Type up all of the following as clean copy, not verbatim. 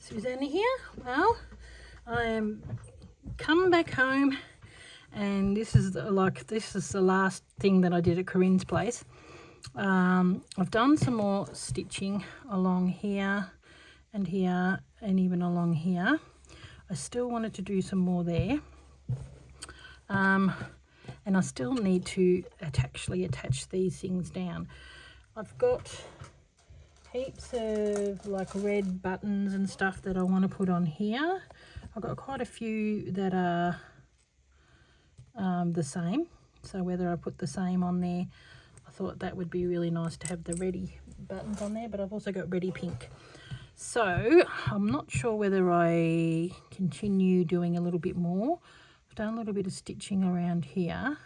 Susanna here. Well, I am come back home, and this is the last thing that I did at Corrine's place. I've done some more stitching along here and here and even along here. I still wanted to do some more there, and I still need to actually attach these things down. I've got heaps of like red buttons and stuff that I want to put on here. I've got quite a few that are the same, so whether I put the same on there, I thought that would be really nice to have the ready buttons on there, but I've also got ready pink. So I'm not sure whether I continue doing a little bit more. I've done a little bit of stitching around here.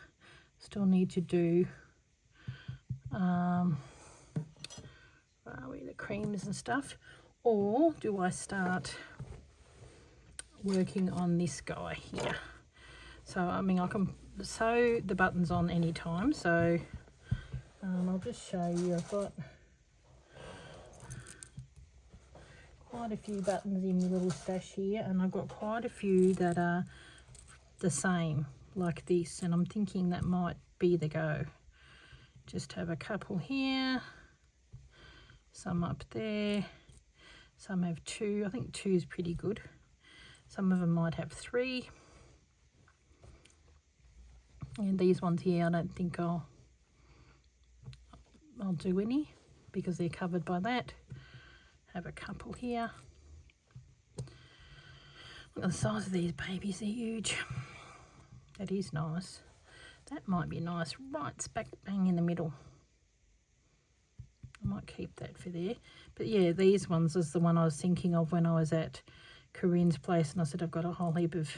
Still need to do the creams and stuff, or do I start working on this guy here? So I mean, I can sew the buttons on any time, so I'll just show you. I've got quite a few buttons in my little stash here, and I've got quite a few that are the same like this, and I'm thinking that might be the go. Just have a couple here, some up there, some have two. I think two is pretty good. Some of them might have three, and these ones here I don't think I'll do any because they're covered by that. Have a couple here. Look at the size of these babies, they're huge. That is nice. That might be nice right smack bang in the middle. I might keep that for there. But yeah, these ones is the one I was thinking of when I was at Corrine's place, and I said I've got a whole heap of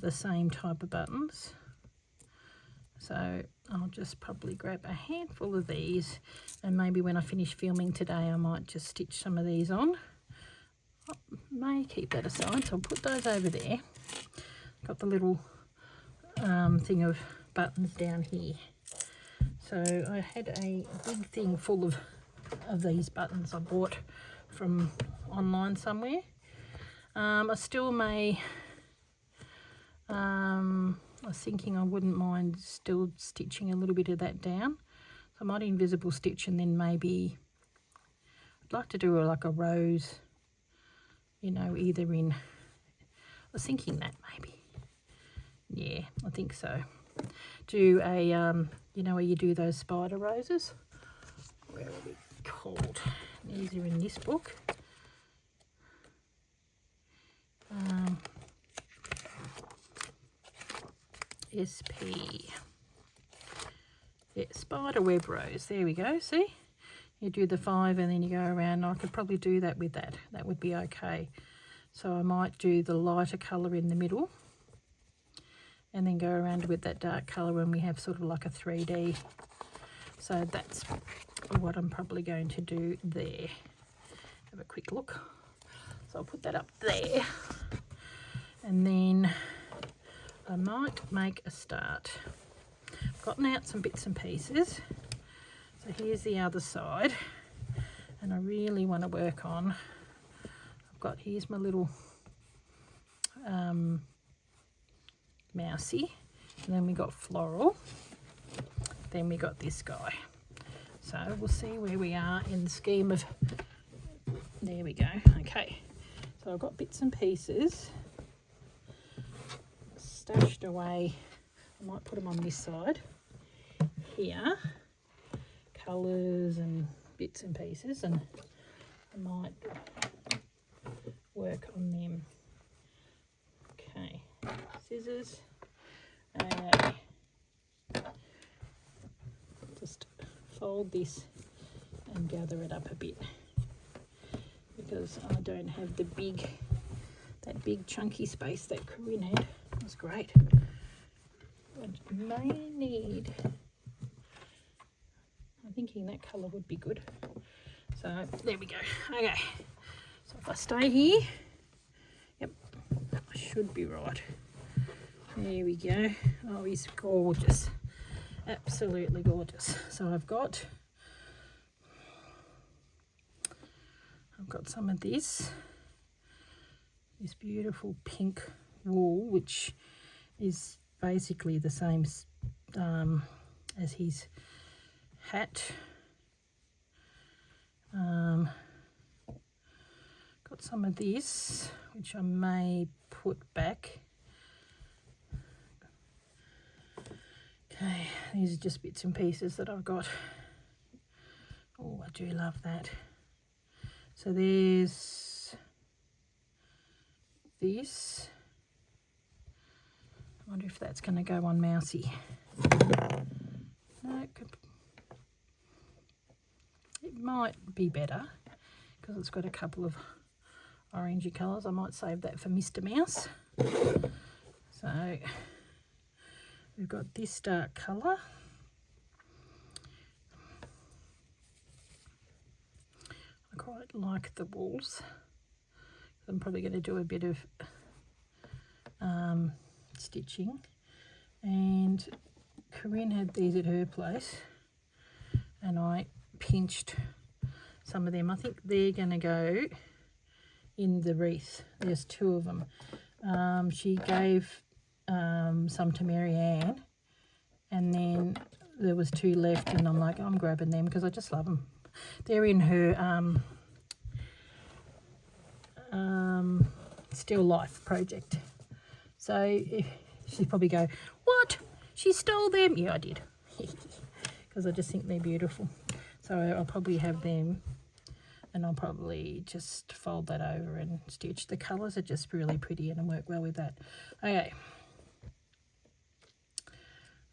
the same type of buttons. So I'll just probably grab a handful of these, and maybe when I finish filming today I might just stitch some of these on. I may keep that aside, so I'll put those over there. Got the little thing of buttons down here. So I had a big thing full of these buttons I bought from online somewhere. I still may, I was thinking I wouldn't mind still stitching a little bit of that down. So I might invisible stitch, and then maybe I'd like to do like a rose, you know, either in, I was thinking that maybe. Yeah, I think so. Do a, you know, where you do those spider roses? Where are they called? These are in this book. SP. Yeah, spider web rose. There we go, see? You do the 5 and then you go around. I could probably do that with that. That would be okay. So I might do the lighter colour in the middle, and then go around with that dark colour when we have sort of like a 3D. So that's what I'm probably going to do there. Have a quick look. So I'll put that up there, and then I might make a start. I've gotten out some bits and pieces. So here's the other side, and I really want to work on, here's my little mousy, and then we got floral, then we got this guy. So we'll see where we are in the scheme of, there we go. Okay, so I've got bits and pieces stashed away. I might put them on this side here, colours and bits and pieces, and I might work on them. Okay, scissors. Just fold this and gather it up a bit, because I don't have that big chunky space that Corrine had. It was great. I may need, I'm thinking that colour would be good. So there we go. Okay, so if I stay here, yep, I should be right. There we go. Oh, he's gorgeous. Absolutely gorgeous. So I've got I've got some of this beautiful pink wool, which is basically the same as his hat. Got some of this, which I may put back. Okay, these are just bits and pieces that I've got. Oh, I do love that. So there's this. I wonder if that's going to go on Mousy. No, it might be better because it's got a couple of orangey colours. I might save that for Mr. Mouse. So we've got this dark colour. I quite like the walls. I'm probably going to do a bit of stitching. And Corrine had these at her place, and I pinched some of them. I think they're going to go in the wreath. There's 2 of them. She gave some to Marianne, and then there was 2 left, and I'm like, I'm grabbing them because I just love them. They're in her Still Life project. So she'd probably go, what? She stole them? Yeah, I did. Because I just think they're beautiful. So I'll probably have them, and I'll probably just fold that over and stitch. The colours are just really pretty and work well with that. Okay.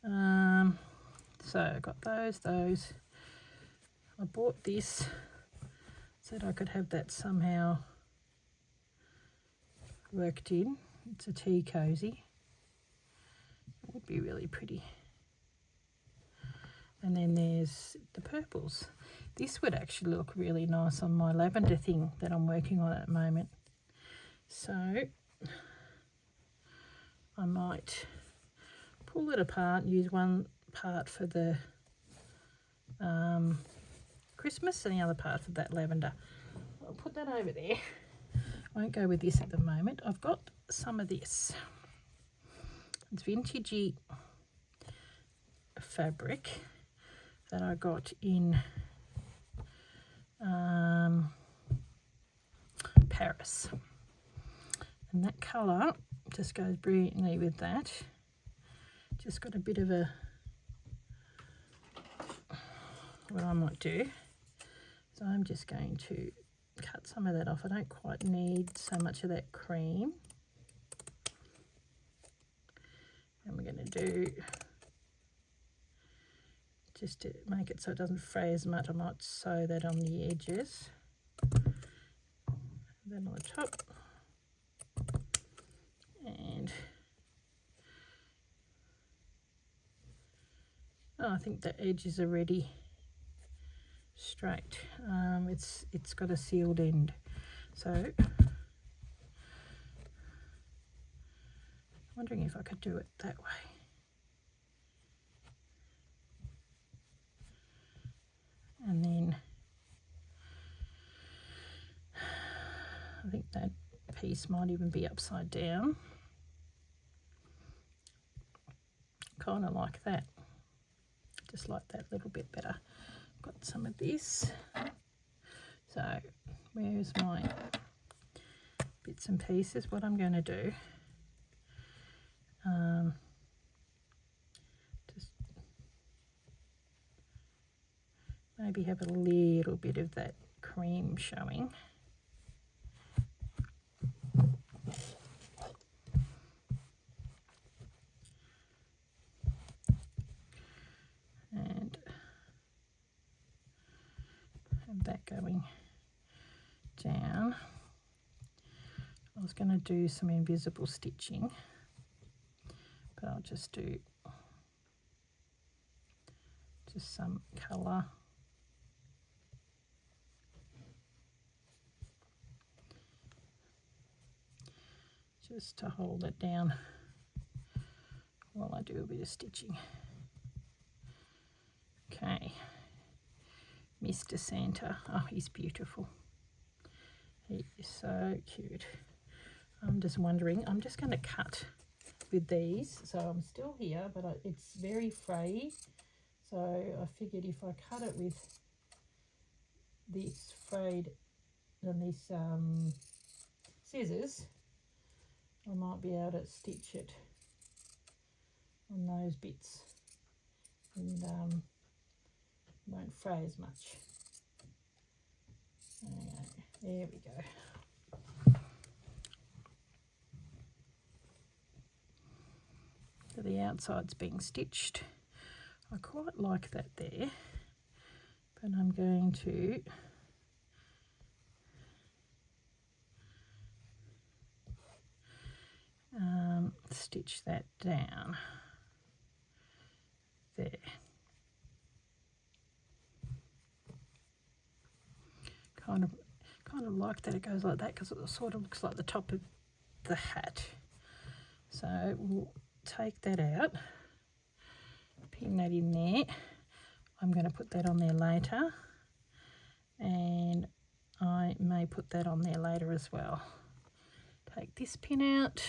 So I got those. I bought this so that I could have that somehow worked in. It's a tea cozy. It would be really pretty. And then there's the purples. This would actually look really nice on my lavender thing that I'm working on at the moment. So I might pull it apart and use one part for the Christmas and the other part for that lavender. I'll put that over there. I won't go with this at the moment. I've got some of this. It's vintagey fabric that I got in Paris. And that colour just goes brilliantly with that. Just got a bit of a, what I might do, so I'm just going to cut some of that off. I don't quite need so much of that cream. And we're going to do, just to make it so it doesn't fray as much, I might sew that on the edges. Then on the top. And I think the edges are already straight. It's got a sealed end, so I'm wondering if I could do it that way. And then I think that piece might even be upside down. Kind of like that. Just like that little bit better. Got some of this. So where's my bits and pieces? What I'm going to do, just maybe have a little bit of that cream showing. And have that going down. I was going to do some invisible stitching, but I'll just do just some colour. Just to hold it down while I do a bit of stitching. Okay, Mr. Santa. Oh, he's beautiful. He is so cute. I'm just wondering, I'm just going to cut with these. So I'm still here, but it's very frayy. So I figured if I cut it with this frayed and this scissors, I might be able to stitch it on those bits and won't fray as much. There we go. So the outside's being stitched. I quite like that there, but I'm going to stitch that down there. Kind of like that it goes like that because it sort of looks like the top of the hat. So we'll take that out, pin that in there. I'm going to put that on there later, and I may put that on there later as well. Take this pin out,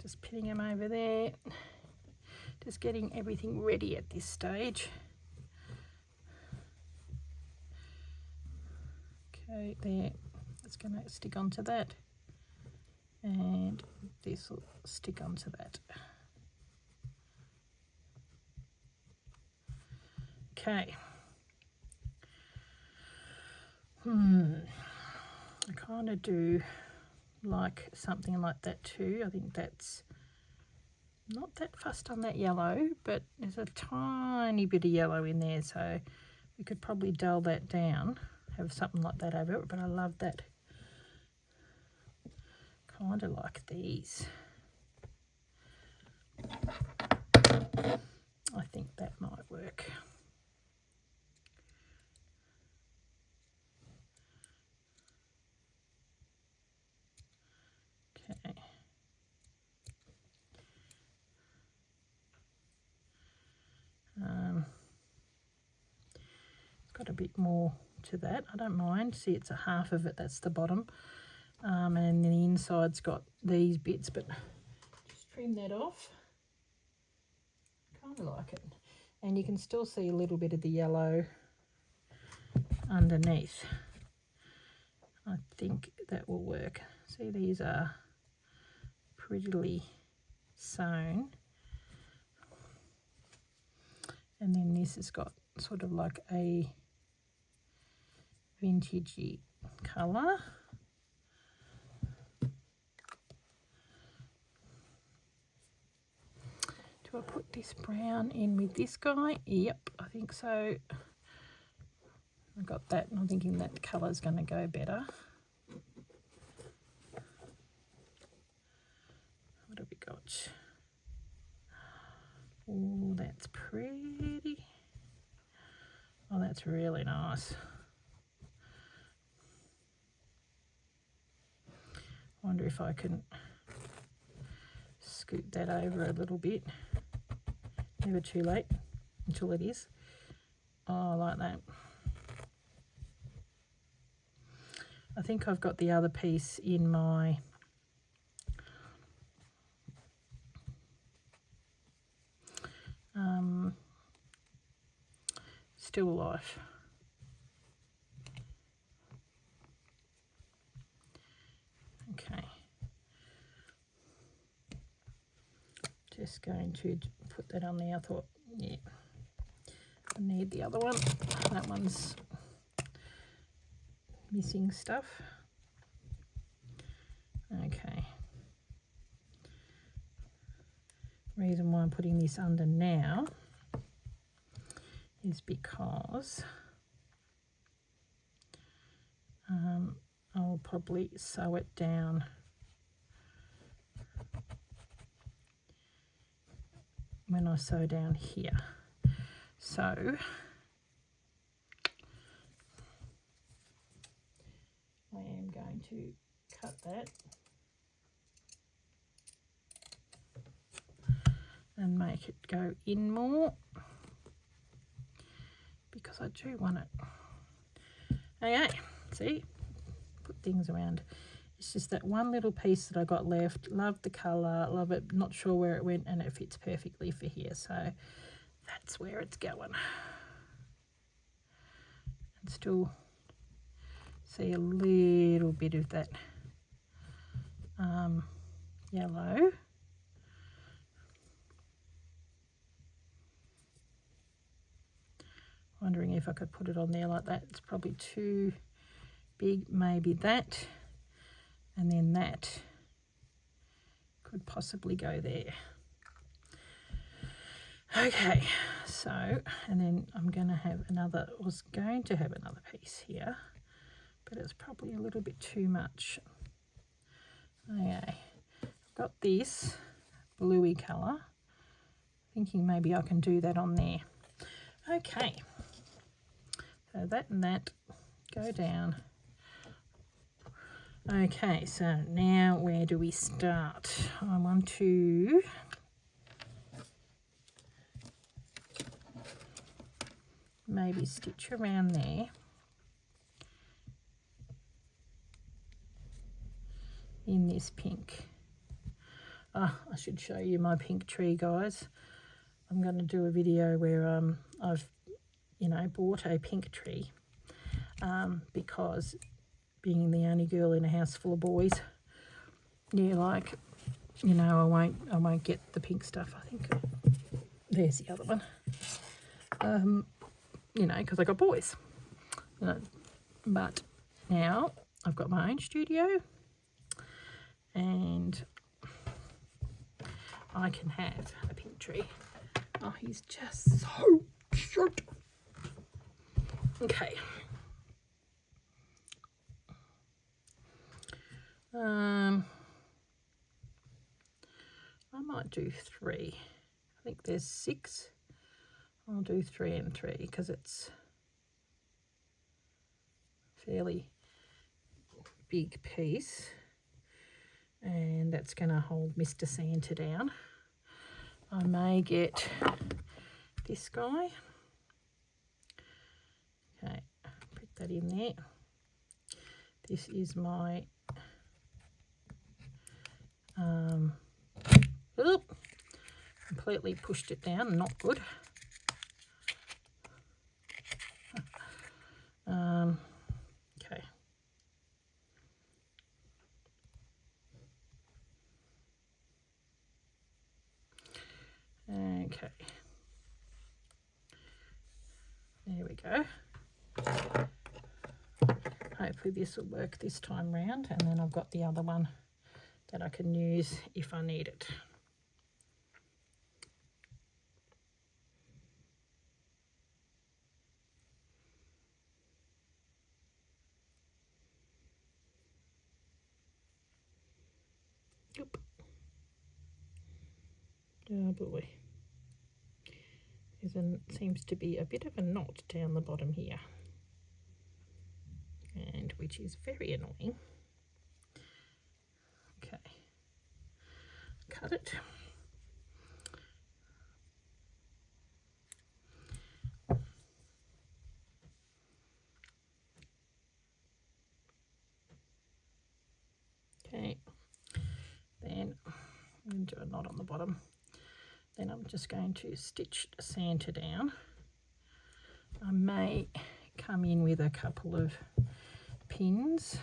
just pinning them over there, just getting everything ready at this stage. Okay, there, it's going to stick onto that, and this will stick onto that. Okay. I kind of do like something like that too. I think that's not that fussed on that yellow, but there's a tiny bit of yellow in there, so we could probably dull that down, have something like that over it. But I love that, kind of like these. I think that might work. Okay. It's got a bit more to that. I don't mind. See, it's a half of it. That's the bottom. And then the inside's got these bits, but just trim that off. Kind of like it. And you can still see a little bit of the yellow underneath. I think that will work. See, these are prettily sewn. And then this has got sort of like a vintagey colour. Do I put this brown in with this guy? Yep, I think so. I got that, and I'm thinking that colour's going to go better. What have we got? Oh, that's pretty. Oh, that's really nice. I wonder if I can scoot that over a little bit. Never too late until it is. Oh, I like that. I think I've got the other piece in my still life. Okay. Just going to put that on there. I thought, yeah, I need the other one. That one's missing stuff. Okay. Reason why I'm putting this under now is because I'll probably sew it down when I sew down here. So I am going to cut that and make it go in more, because I do want it Okay, see, put things around. It's just that one little piece that I got left. Love the colour, love it, not sure where it went, and it fits perfectly for here, so that's where it's going. And still see a little bit of that yellow. Wondering if I could put it on there like that. It's probably too big. Maybe that, and then that could possibly go there. Okay, so, and then I'm going to have another, was going to have another piece here, but it's probably a little bit too much. Okay, I've got this bluey colour, thinking maybe I can do that on there. Okay, so that and that go down. Okay, so now where do we start? I want to maybe stitch around there. In this pink. Oh, I should show you my pink tree, guys. I'm going to do a video where I've, you know, bought a pink tree because being the only girl in a house full of boys, yeah, like, you know, I won't get the pink stuff. I think there's the other one. You know, because I got boys. You know, but now I've got my own studio, and I can have a pink tree. Oh, he's just so cute. Okay. I might do 3. I think there's 6. I'll do 3 and 3 because it's fairly big piece, and that's going to hold Mr. Santa down. I may get this guy. Okay, put that in there. This is my completely pushed it down, not good. Okay. Okay. There we go. Hopefully this will work this time round, and then I've got the other one that I can use if I need it. Oop. Oh boy. Seems to be a bit of a knot down the bottom here, and which is very annoying. Okay, cut it. Okay, then I'm going to do a knot on the bottom. Then I'm just going to stitch Santa down. I may come in with a couple of pins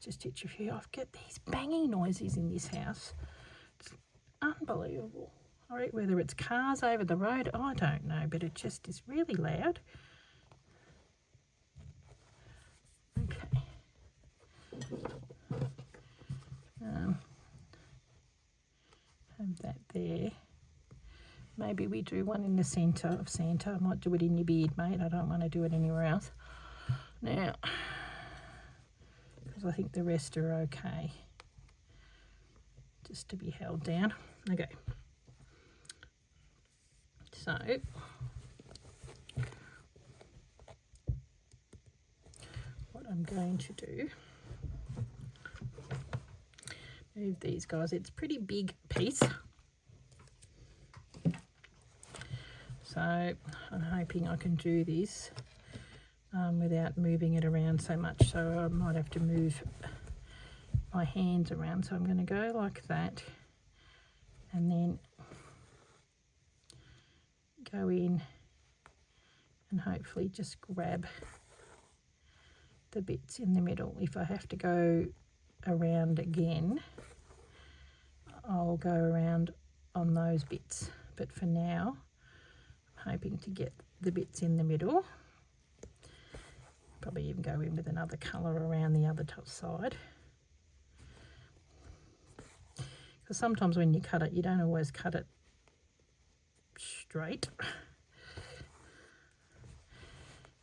to stitch a few. I get these banging noises in this house. It's unbelievable. I reckon whether it's cars over the road, I don't know, but it just is really loud. Okay. Have that there. Maybe we do one in the centre of Santa. I might do it in your beard, mate. I don't want to do it anywhere else. Now, because I think the rest are okay. Just to be held down. Okay. So, what I'm going to do, move these guys. It's a pretty big piece. So I'm hoping I can do this without moving it around so much, so I might have to move my hands around. So I'm going to go like that and then go in and hopefully just grab the bits in the middle. If I have to go around again, I'll go around on those bits, but for now I'm hoping to get the bits in the middle. Probably even go in with another colour around the other top side, because sometimes when you cut it, you don't always cut it straight.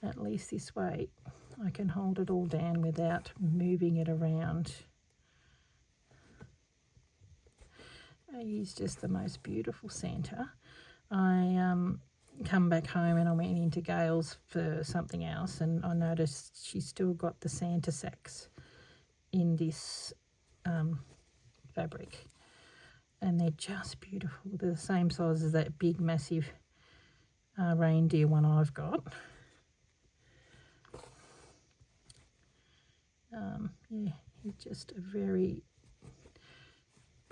At least this way I can hold it all down without moving it around. He's just the most beautiful Santa. I come back home and I went into Gail's for something else, and I noticed she's still got the Santa sacks in this fabric, and they're just beautiful. They're the same size as that big massive reindeer one I've got. Yeah, he's just a very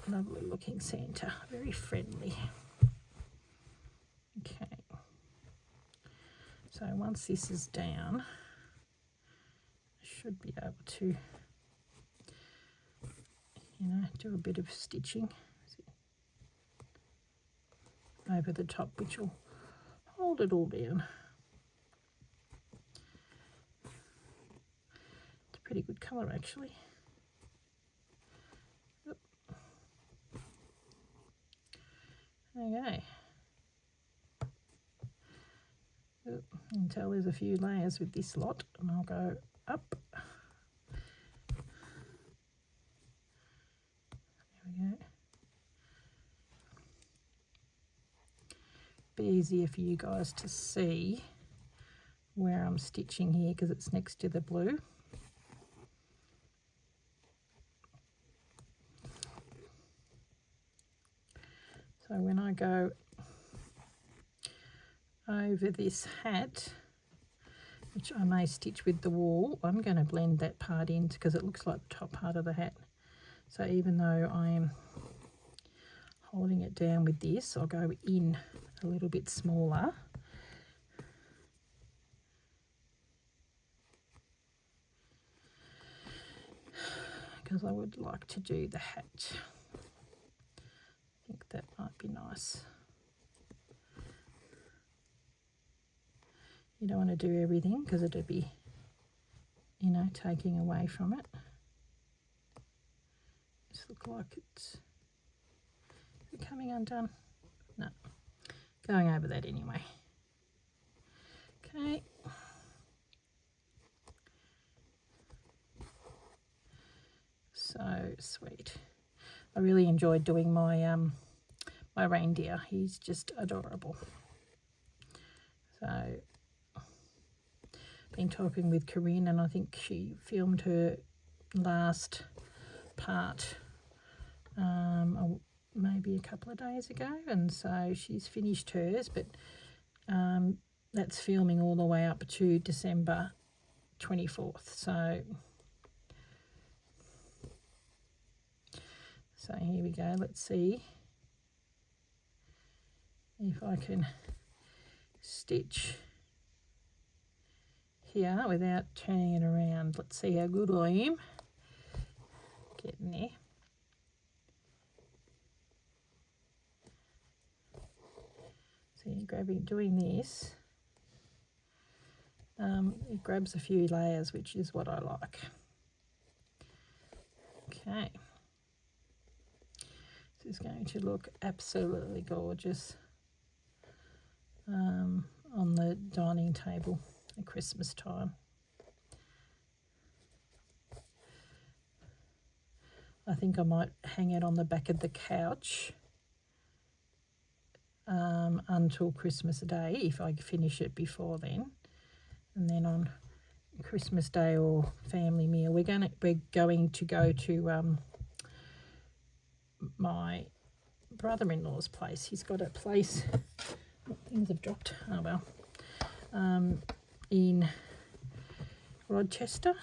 lovely looking Santa, very friendly. Okay, so once this is down, I should be able to, you know, do a bit of stitching over the top, which will hold it all down. It's a pretty good colour actually. Okay. You can tell there's a few layers with this lot, and I'll go up. There we go. Be easier for you guys to see where I'm stitching here because it's next to the blue. So when I go over this hat, which I may stitch with the wool, I'm going to blend that part in because it looks like the top part of the hat. So even though I am holding it down with this, I'll go in a little bit smaller. Because I would like to do the hat. I think that might be nice. You don't want to do everything because it'd be, you know, taking away from it. Just look like it's coming undone. No, going over that anyway. Okay. So sweet. I really enjoyed doing my my reindeer. He's just adorable. So been talking with Corrine, and I think she filmed her last part maybe a couple of days ago, and so she's finished hers, but that's filming all the way up to December 24th. So here we go. Let's see if I can stitch here without turning it around. Let's see how good I am. Getting there. So you're doing this. It grabs a few layers, which is what I like. Okay. This is going to look absolutely gorgeous on the dining table at Christmas time. I think I might hang it on the back of the couch until Christmas Day if I finish it before then, and then on Christmas Day or family meal we're going to go to my brother-in-law's place. He's got a place, things have dropped, oh well, in Rochester,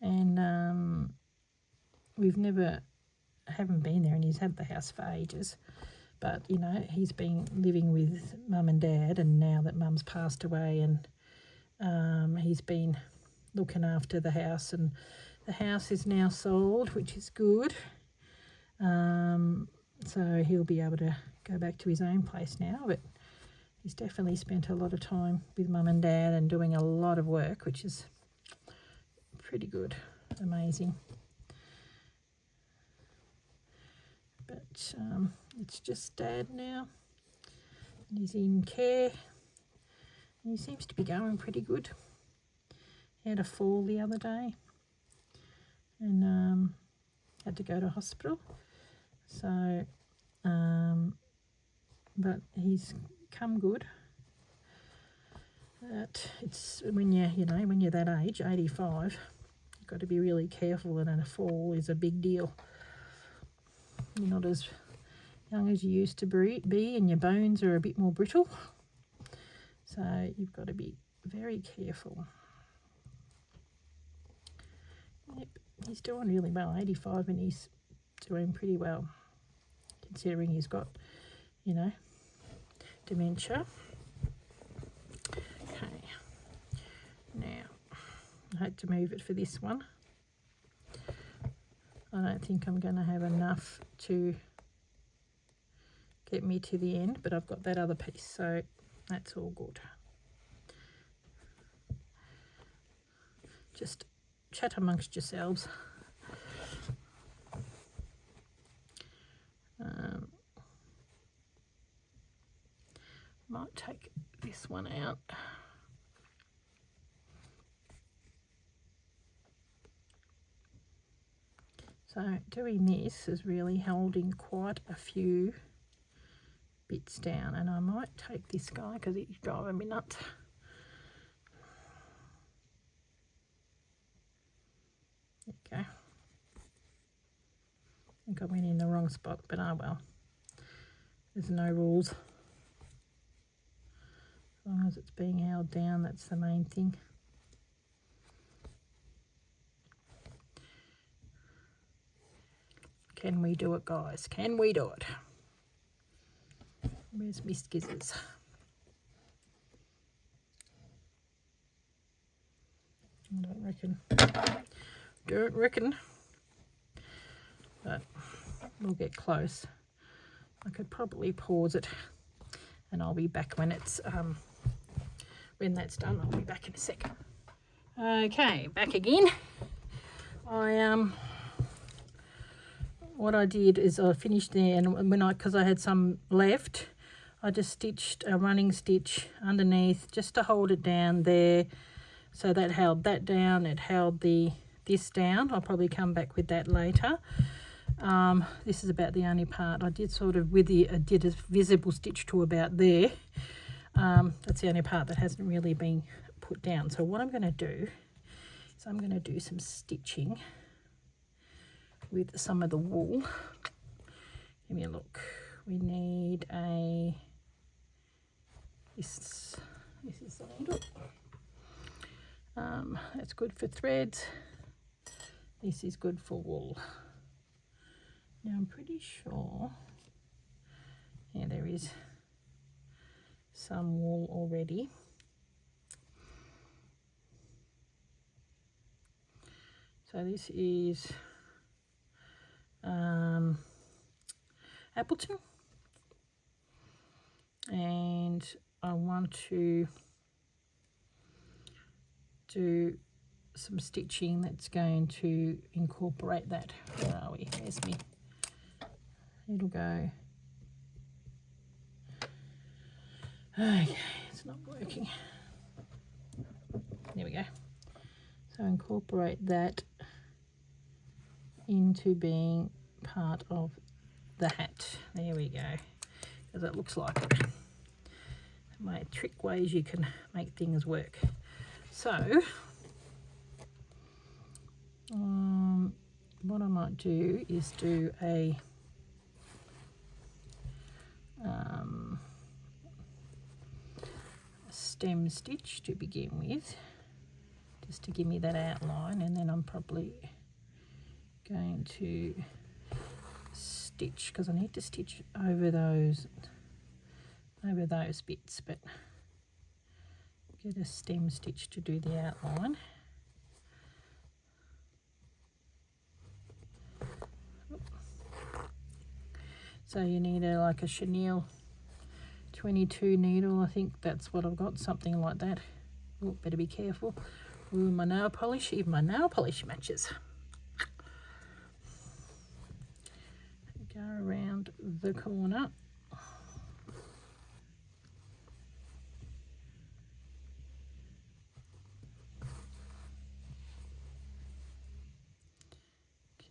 and haven't been there, and he's had the house for ages. But you know, he's been living with Mum and Dad, and now that Mum's passed away, and he's been looking after the house, and the house is now sold, which is good. So he'll be able to go back to his own place now, but he's definitely spent a lot of time with Mum and Dad and doing a lot of work, which is pretty good, amazing. But it's just Dad now, and he's in care, and he seems to be going pretty good. He had a fall the other day and had to go to hospital. So, but he's come good. But it's when you're that age, 85, you've got to be really careful, and a fall is a big deal. You're not as young as you used to be, and your bones are a bit more brittle. So you've got to be very careful. Yep, he's doing really well, 85, and he's doing pretty well, considering he's got, you know, dementia. Okay, now I had to move it for this one. I don't think I'm going to have enough to get me to the end, but I've got that other piece, so that's all good. Just chat amongst yourselves. Might take this one out. So doing this is really holding quite a few bits down, and I might take this guy because he's driving me nuts. There you go. I think I went in the wrong spot, but oh well. There's no rules. As long as it's being held down, that's the main thing. Can we do it, guys? Can we do it? Where's my skizzers? I don't reckon. But we'll get close. I could probably pause it, and I'll be back when it's when that's done. I'll be back in a sec. Okay, back again. What I did is I finished there, and because I had some left, I just stitched a running stitch underneath just to hold it down there. So that held that down. It held this down. I'll probably come back with that later. This is about the only part I did sort of I did a visible stitch to about there. That's the only part that hasn't really been put down. So what I'm going to do is I'm going to do some stitching with some of the wool. Give me a look. We need this is the needle. That's good for threads. This is good for wool. Now I'm pretty sure, yeah, there is some wool already. So this is Appleton, and I want to do some stitching that's going to incorporate that. Where are we? There's me. It'll go. Okay, it's not working. There we go. So incorporate that into being part of the hat. There we go. Because it looks like it. My trick ways you can make things work. So what I might do is do a stem stitch to begin with, just to give me that outline, and then I'm probably going to stitch, because I need to stitch over those bits, but get a stem stitch to do the outline. So you need like a chenille 22 needle. I think that's what I've got, something like that. Oh, better be careful. Ooh, my nail polish, even my nail polish matches. Go around the corner.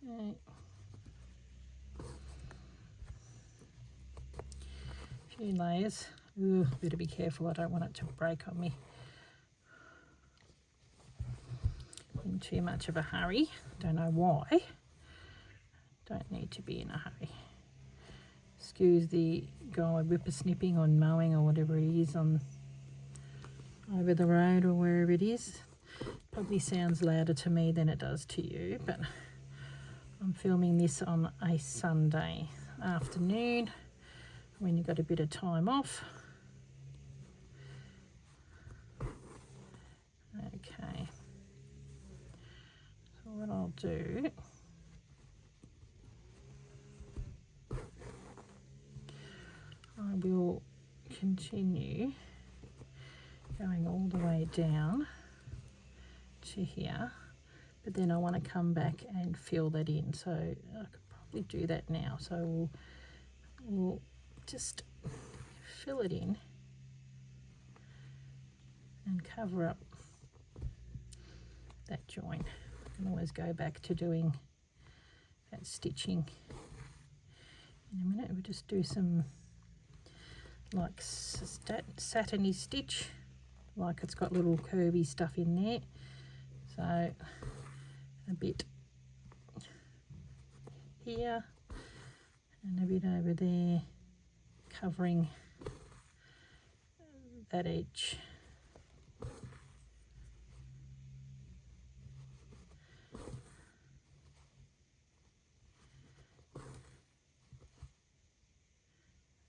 Okay. Few layers. Ooh, better be careful, I don't want it to break on me. In too much of a hurry. Don't know why. Don't need to be in a hurry. Excuse the guy whippersnipping on mowing or whatever he is on over the road or wherever it is. Probably sounds louder to me than it does to you, but I'm filming this on a Sunday afternoon when you've got a bit of time off. Okay, so what I'll do, I will continue going all the way down to here, but then I want to come back and fill that in, so I could probably do that now. So we'll just fill it in and cover up that joint. I can always go back to doing that stitching in a minute. We'll just do some like satiny stitch, like it's got little curvy stuff in there. So a bit here and a bit over there, covering that edge.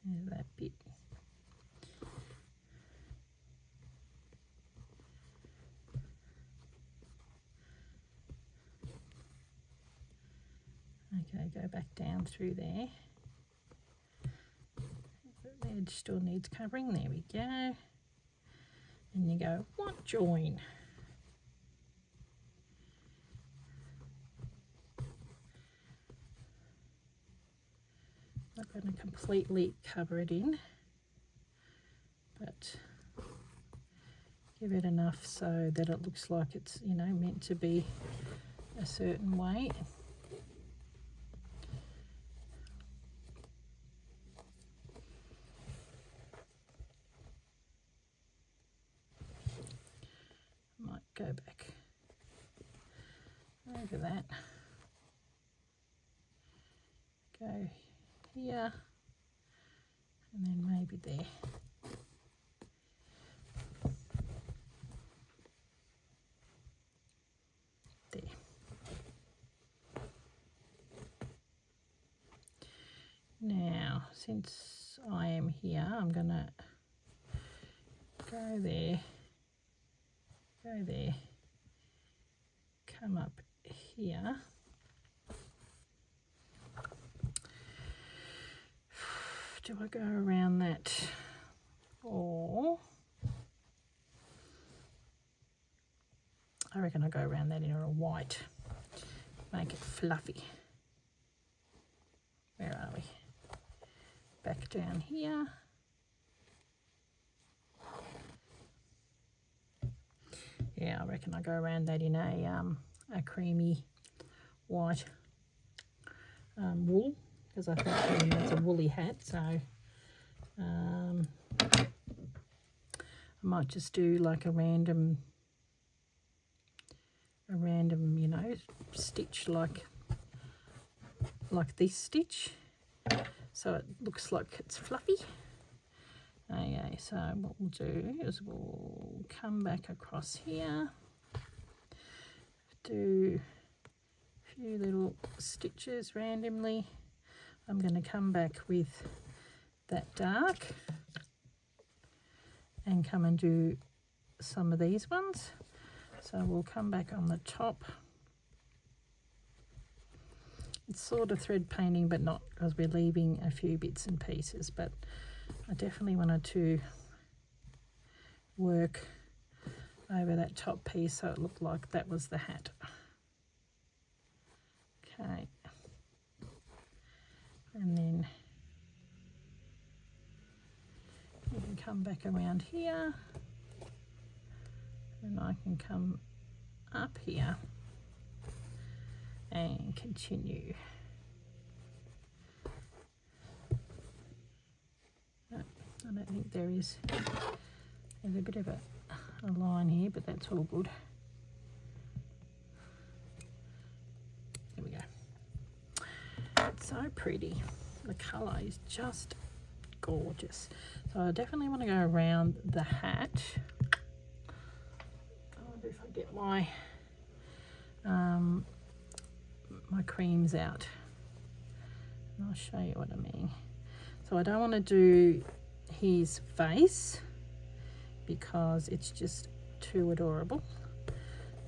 There's that bit. Okay, go back down through there. The edge still needs covering. There we go. And you go, what join? Not going to completely cover it in, but give it enough so that it looks like it's, you know, meant to be a certain way. Might go back over that. Go here, and then maybe there. There. Now, since I am here, I'm gonna go there, come up here. Do I go around that, or I reckon I go around that in a white, make it fluffy. Where are we? Back down here. Yeah, I reckon I go around that in a creamy white wool, because I think that's a woolly hat, so I might just do like a random, you know, stitch like this stitch, so it looks like it's fluffy. Okay, so what we'll do is we'll come back across here, do a few little stitches randomly. I'm going to come back with that dark and come and do some of these ones. So we'll come back on the top. It's sort of thread painting, but not, because we're leaving a few bits and pieces, but I definitely wanted to work over that top piece so it looked like that was the hat. Okay, and then you can come back around here, and I can come up here and continue. No, I don't think there's a bit of a line here, but that's all good. There we go. It's so pretty. The colour is just gorgeous. So I definitely want to go around the hat. I wonder if I get my my creams out, and I'll show you what I mean. So I don't want to do his face because it's just too adorable.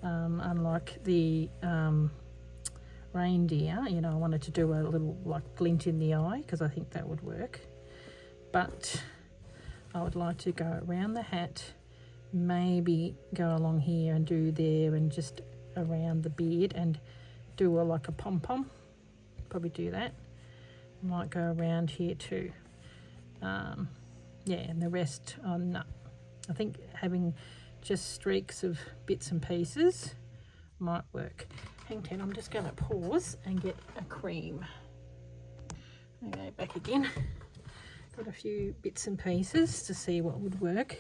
Unlike the reindeer, you know, I wanted to do a little like glint in the eye because I think that would work. But I would like to go around the hat, maybe go along here and do there, and just around the beard and do like a pom-pom. Probably do that. Might go around here too. Yeah, and the rest, no. I think having just streaks of bits and pieces might work. Hang on, I'm just going to pause and get a cream. Okay, back again. Got a few bits and pieces to see what would work.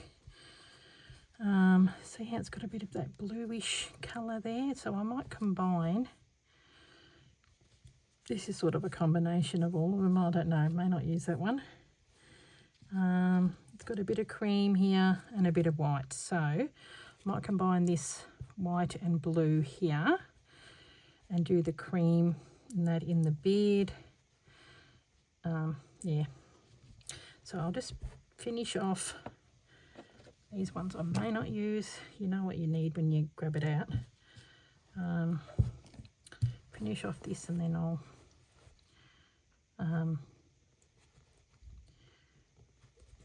See how it's got a bit of that bluish colour there, so I might combine. This is sort of a combination of all of them. I don't know, I may not use that one. It's got a bit of cream here and a bit of white, so I might combine this white and blue here and do the cream and that in the beard. Yeah, so I'll just finish off these ones. I may not use, you know what you need when you grab it out. Finish off this, and then I'll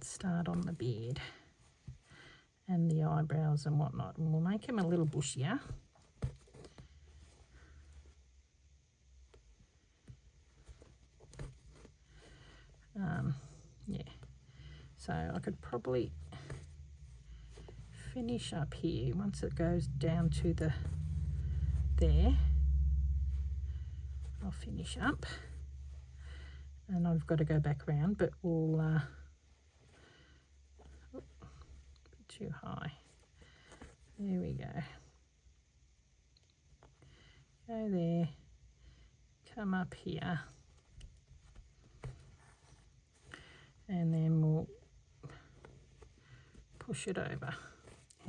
start on the beard and the eyebrows and whatnot, and we'll make them a little bushier. Yeah, so I could probably finish up here once it goes down to the there. I'll finish up, and I've got to go back round, but we'll a bit too high. There we go. Go there, come up here, and then we'll push it over,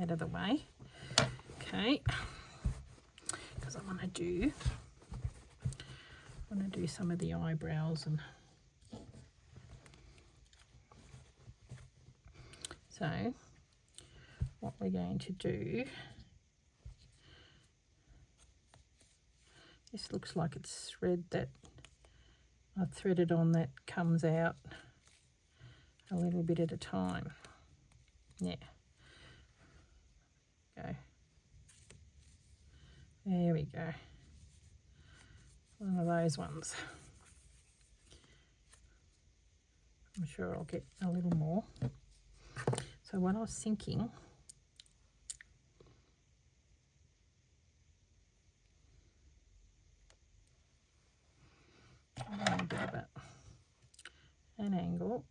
out of the way. Okay, because I want to do some of the eyebrows, and so what we're going to do, this looks like it's thread that I've threaded on that comes out a little bit at a time. Yeah, go, there we go. One of those ones. I'm sure I'll get a little more. So what I was thinking, I'm going to get about an angle.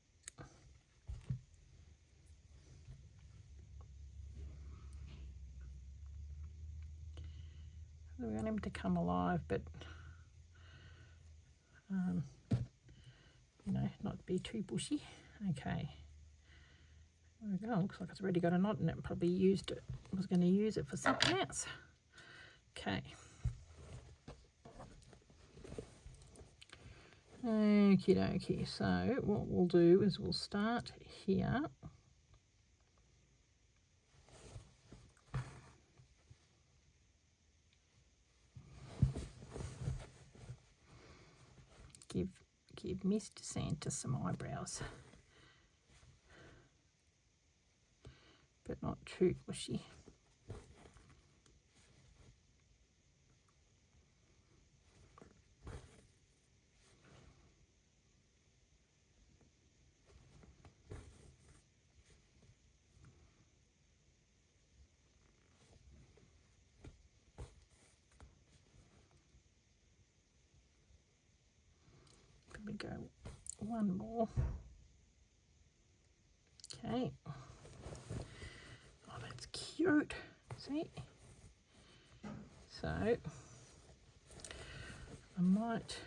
We want him to come alive, but you know, not be too bushy. Okay, there we go. Looks like it's already got a knot in it. Probably used it. I was going to use it for something else. Okay. Okie dokie. So what we'll do is we'll start here. Give Mr. Santa some eyebrows, but not too bushy. Probably go one more. Okay. Oh, that's cute. See? So I might.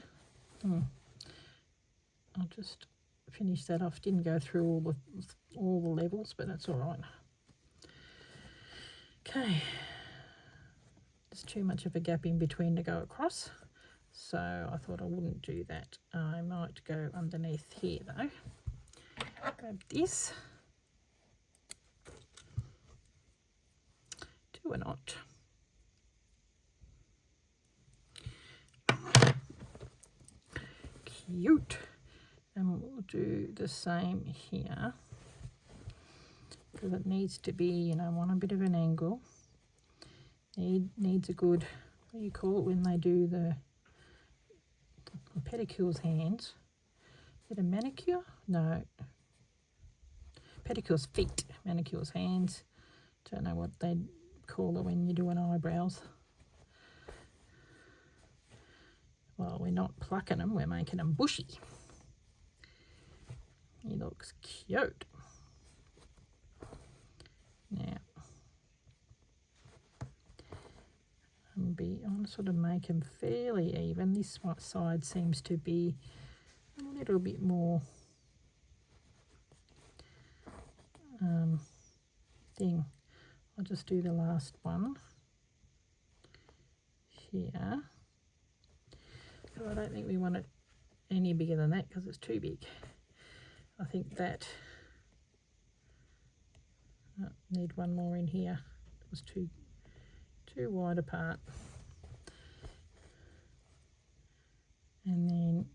I'll just finish that off. Didn't go through all the levels, but that's all right. Okay. There's too much of a gap in between to go across, so I thought I wouldn't do that. I might go underneath here though. Grab this. Do a knot. Cute. And we'll do the same here, because it needs to be, you know, on a bit of an angle. Needs a good, what do you call it when they do the pedicure's hands? Is it a manicure? No. Pedicure's feet, manicure's hands. Don't know what they call it when you're doing eyebrows. Well, we're not plucking them, we're making them bushy. He looks cute. Now, I want to sort of make them fairly even. This side seems to be a little bit more thing. I'll just do the last one here. So I don't think we want it any bigger than that because it's too big. I think that need one more in here. It was too wide apart. And then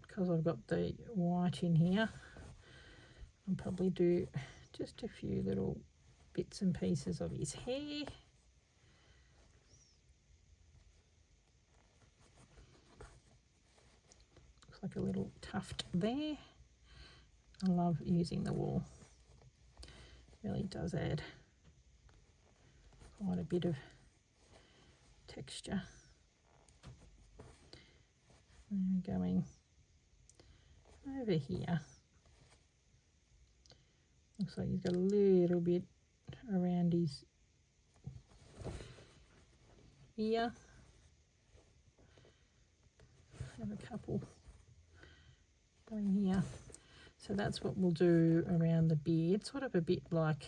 because I've got the white in here, I'll probably do just a few little bits and pieces of his hair. Looks like a little tuft there. I love using the wool. Really does add quite a bit of texture. And going over here. Looks like he's got a little bit around his ear. Have a couple going here. So that's what we'll do around the beard, sort of a bit like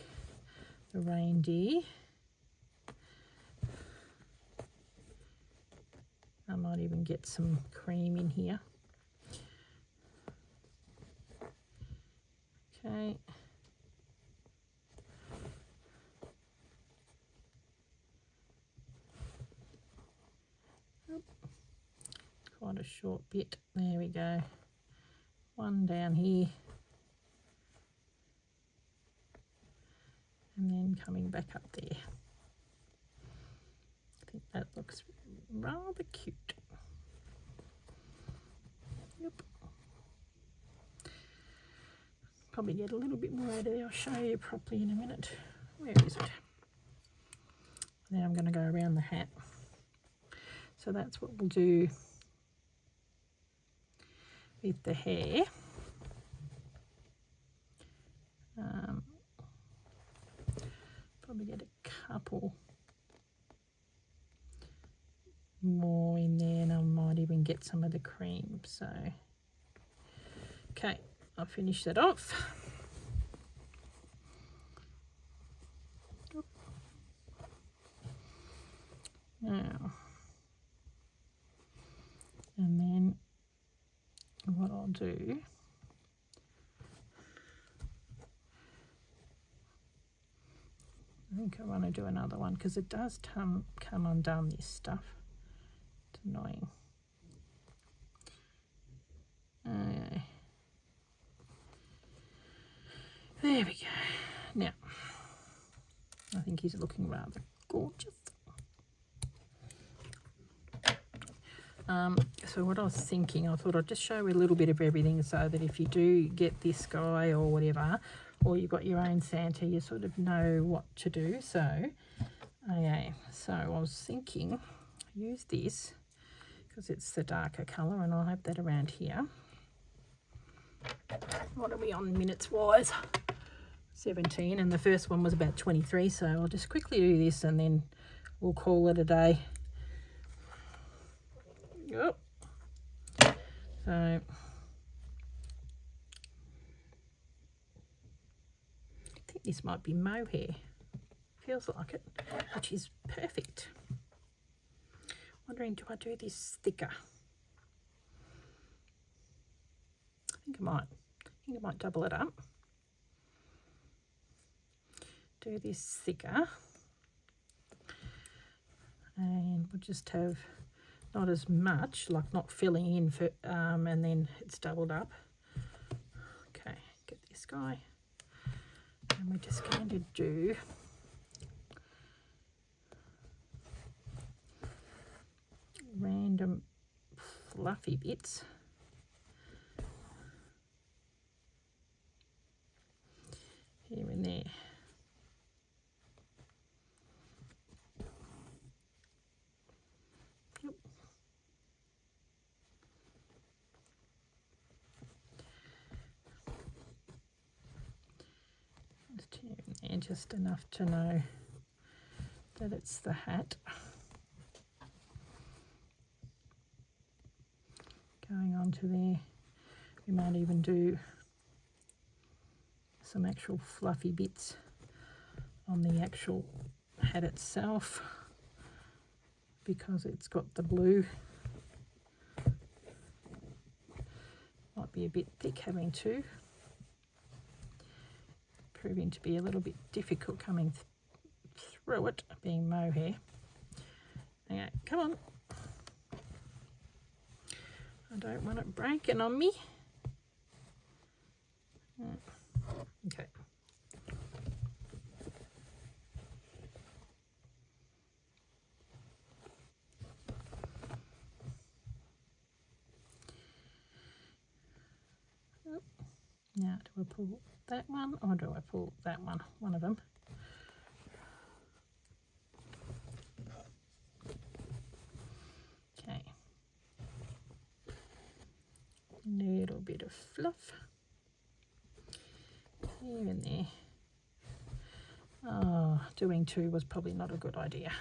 the reindeer. I might even get some cream in here. Okay. Quite a short bit. There we go. One down here. And then coming back up there. I think that looks rather cute. Yep. Probably get a little bit more out of there. I'll show you properly in a minute. Where is it? Then I'm going to go around the hat. So that's what we'll do with the hair. Probably get a couple more in there, and I might even get some of the cream. So, okay, I'll finish that off. do, I think I want to do another one because it does come undone, this stuff. It's annoying. There we go. Now, I think he's looking rather gorgeous. So what I was thinking, I thought I'd just show you a little bit of everything so that if you do get this guy or whatever, or you've got your own Santa, you sort of know what to do. So, okay, so I was thinking, use this because it's the darker colour, and I'll have that around here. What are we on minutes wise? 17, and the first one was about 23, so I'll just quickly do this and then we'll call it a day. Yep. So I think this might be mohair. Feels like it, which is perfect. Wondering, do I do this thicker? I think I might double it up. Do this thicker, and we'll just have not as much, like not filling in for, and then it's doubled up. Okay, get this guy, and we're just going to do random fluffy bits. Here and there. Yep. Just here and there, just enough to know that it's the hat. Going on to there. We might even do some actual fluffy bits on the actual hat itself because it's got the blue. Might be a bit thick having to. Proving to be a little bit difficult coming through it, being mohair. Okay, come on. I don't want it breaking on me. Okay. Now, do I pull that one or do I pull that one? One of them. Okay. A little bit of fluff. Here and there. Oh, doing two was probably not a good idea.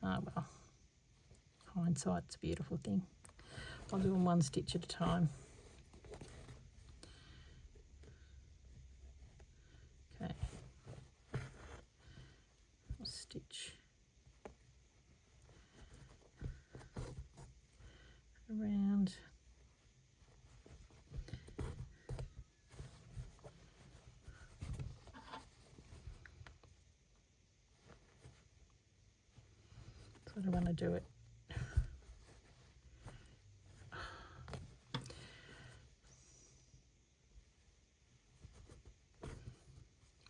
Oh well. Hindsight's a beautiful thing. I'll do them one stitch at a time. Okay. I'll stitch around. I don't want to do it.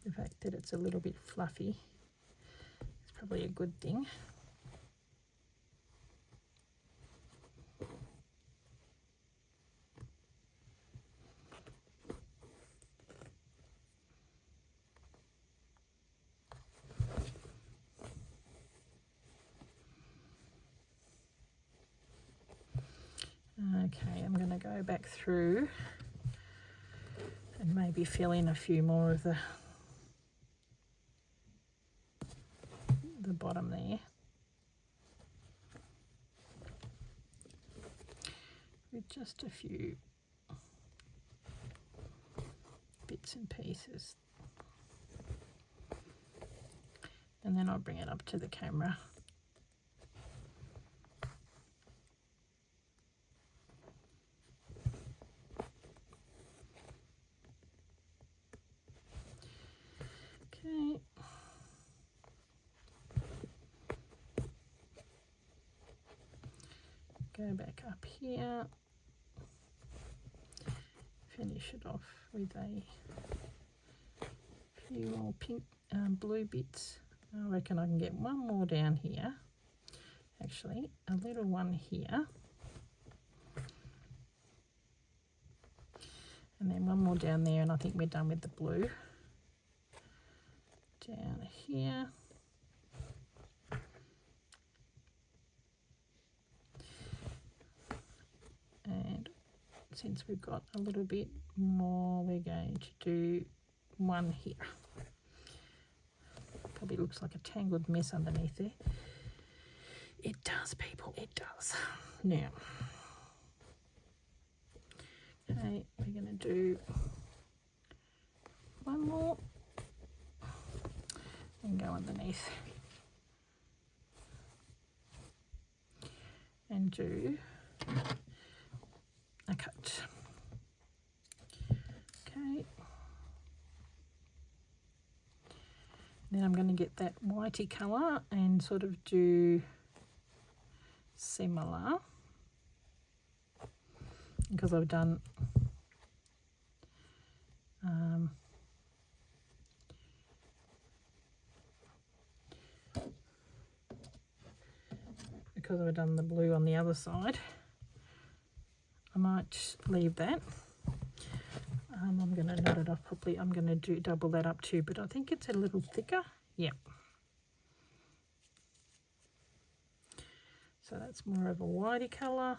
The fact that it's a little bit fluffy is probably a good thing. Okay, I'm going to go back through and maybe fill in a few more of the bottom there with just a few bits and pieces, and then I'll bring it up to the camera. go back up here, finish it off with a few more pink blue bits. I reckon I can get one more down here, actually a little one here, and then one more down there, and I think we're done with the blue. Down here, and since we've got a little bit more, we're going to do one here. Probably looks like a tangled mess underneath there. It does, people, it does. Now, okay, we're going to do one more and go underneath and do a cut. Okay. Then I'm going to get that whitey colour and sort of do similar, because I've done the blue on the other side. I might leave that. I'm going to knot it off properly. I'm going to do double that up too, but I think it's a little thicker. Yep. So that's more of a whitey colour.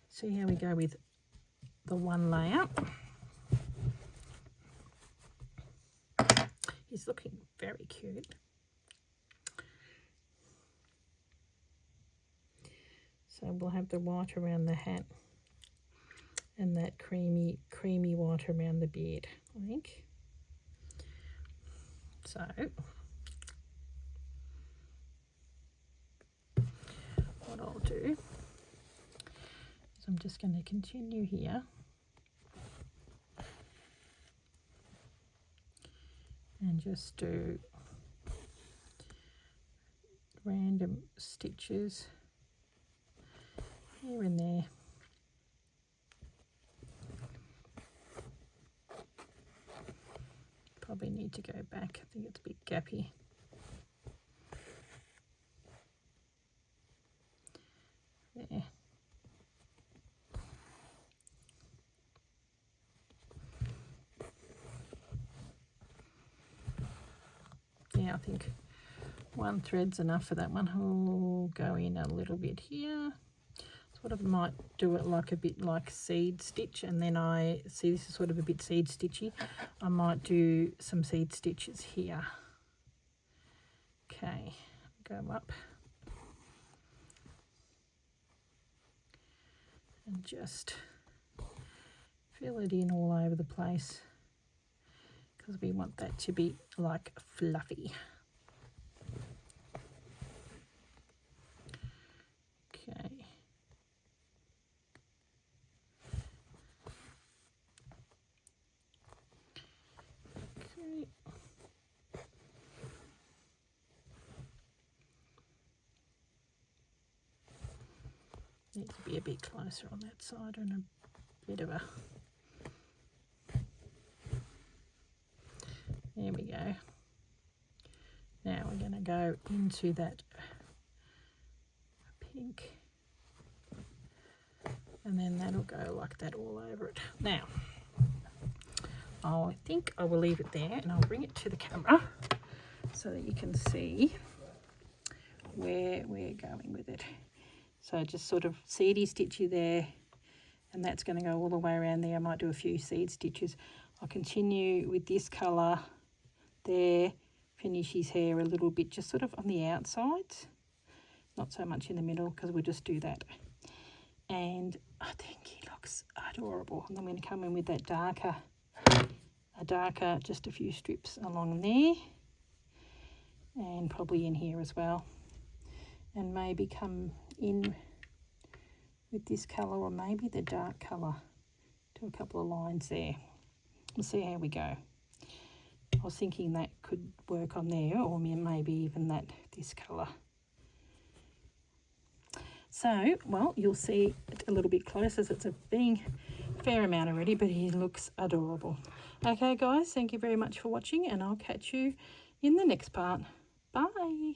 See how we go with the one layer. He's looking very cute. So we'll have the white around the hat and that creamy white around the beard, I think. So what I'll do is I'm just going to continue here and just do random stitches here and there. Probably need to go back. I think it's a bit gappy. There. Yeah, I think one thread's enough for that one. I'll go in a little bit here. Sort of might do it like a bit like seed stitch, and then I see this is sort of a bit seed stitchy. I might do some seed stitches here. Okay, go up and just fill it in all over the place, because we want that to be like fluffy. Okay. Need to be a bit closer on that side and a bit of a... There we go. Now we're going to go into that pink, and then that'll go like that all over it. Now, I think I will leave it there, and I'll bring it to the camera so that you can see where we're going with it. So just sort of seedy stitchy there, and that's going to go all the way around there. I might do a few seed stitches. I'll continue with this colour there, finish his hair a little bit, just sort of on the outsides, not so much in the middle, because we'll just do that. And I think he looks adorable. And I'm going to come in with that darker, just a few strips along there, and probably in here as well. And maybe come in with this colour, or maybe the dark colour. Do a couple of lines there. We'll see how we go. I was thinking that could work on there, or maybe even this colour. So, well, you'll see it a little bit closer, as it's being a fair amount already, but he looks adorable. Okay, guys, thank you very much for watching, and I'll catch you in the next part. Bye.